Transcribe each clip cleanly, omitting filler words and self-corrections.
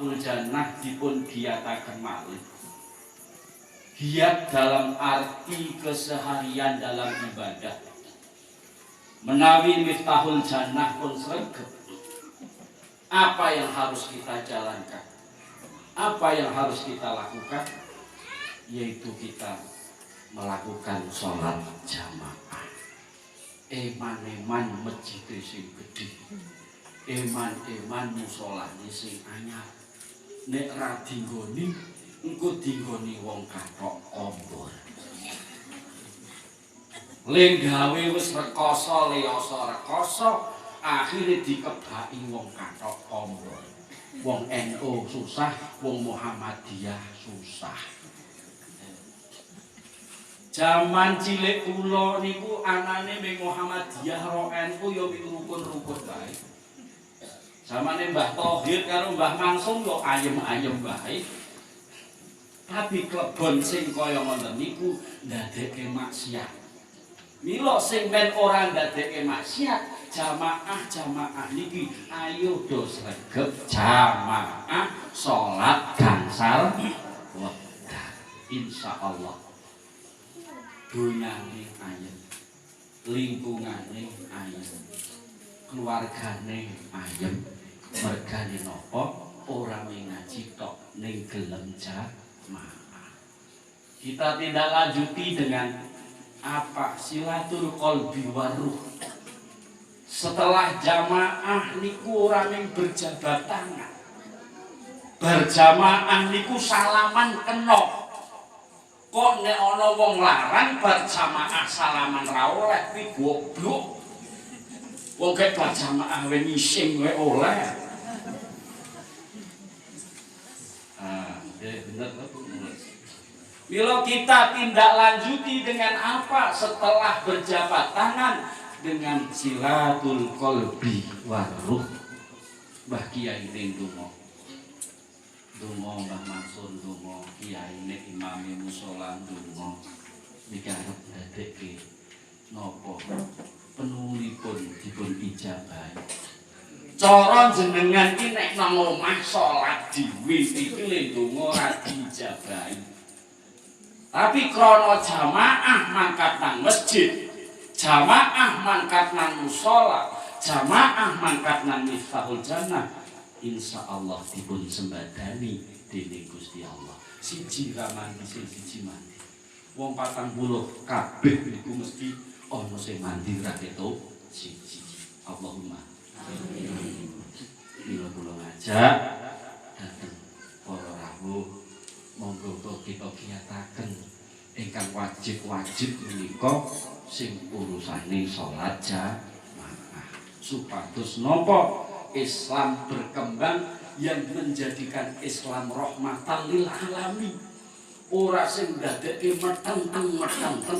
Jannah dipun giyataken malih. Giat dalam arti keseharian dalam ibadah. Menawi miftahul jannah pun sregep. Apa yang harus kita jalankan? Apa yang harus kita lakukan? Yaitu kita melakukan sholat jamaah. Eman-eman masjid sing gedhe. Eman-eman musholane sing anyar. Nek ra dinggoni engko dinggoni wong kathok kombor. Lenggawe wis rekoso leoso rekoso akhire dikebaki wong kathok kombor. Wong NU susah, wong Muhammadiyah susah. Zaman cilik kula niku anane ming Muhammadiyah ro NU ya rukun-rukun bae. Zamane Mbah Thohir karo Mbah Mansum yo ayem-ayem bae. Tapi klebon sing kaya ngoten niku ndadekke maksiat. Mila sing men ora ndadekke maksiat, jamaah niki ayo do sregep jamaah salat gangsal wekdal. Insyaallah. Dunyane ayem. Lingkungane ayem. Keluargane ayem. Mergane napa ora ngaji tok ning gelem jamaah. Kita tindak lanjuti dengan apa? Silatul qalbi waruh. Setelah jamaah niku ora ning berjabat tangan. Berjamaah niku salaman kena. Kok nek ana wong larang berjamaah salaman ra oleh kuwi goblok. Wong kek berjamaah we ngising we oleh. Bener. Bila kita tindak lanjuti dengan apa setelah berjabat tangan? Dengan silatul qalbi waruh. Mbah Kiai ndonga. Ndonga Mbah Mansur ndonga, Kiai nek imame musala ndonga. Niki arep dadekke napa? Penulipun dipun ijabahi. Cara jenengan iki nek nang omah salat dhewe iki le ndonga ora diijabahi. Tapi krana jamaah mangkat nang masjid, jamaah mangkat nang musala, jamaah mangkat nang miftahul jannah, insyaallah dipun sembadani dening Gusti Allah. Siji ramani siji mandi. Wong 40 kabeh niku mesti ana sing mandi ra ketok siji. Allahumma bila kula ngajak dateng para rawuh monggo kita giyataken ingkang wajib menika sing urusane salat jamaah supados napa Islam berkembang yang menjadikan Islam rahmatan lil alamin. Ora sing ndadekke meteng-meteng,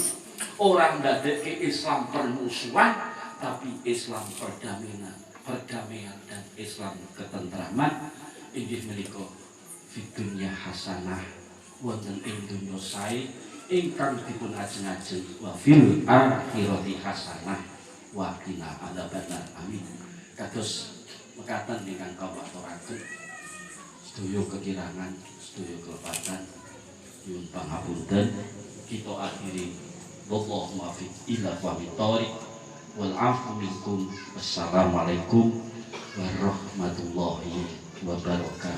ora ndadekke Islam permusuhan, tapi Islam perdamaian dan Islam ketentraman inggih menika fid dunya hasanah wonten ing donya sae ingkang dipun ajeng-ajeng wa fil akhirati hasanah wa qina adzabannar. Amin. Kados mekaten ingkang kawula aturaken sedaya kekirangan sedaya kelepatan nyuwun pangapunten kita akhiri wallahu muwaffiq ila aqwamit thoriq. Wal afu minkum. Wassalamualaikum warahmatullahi wabarakatuh.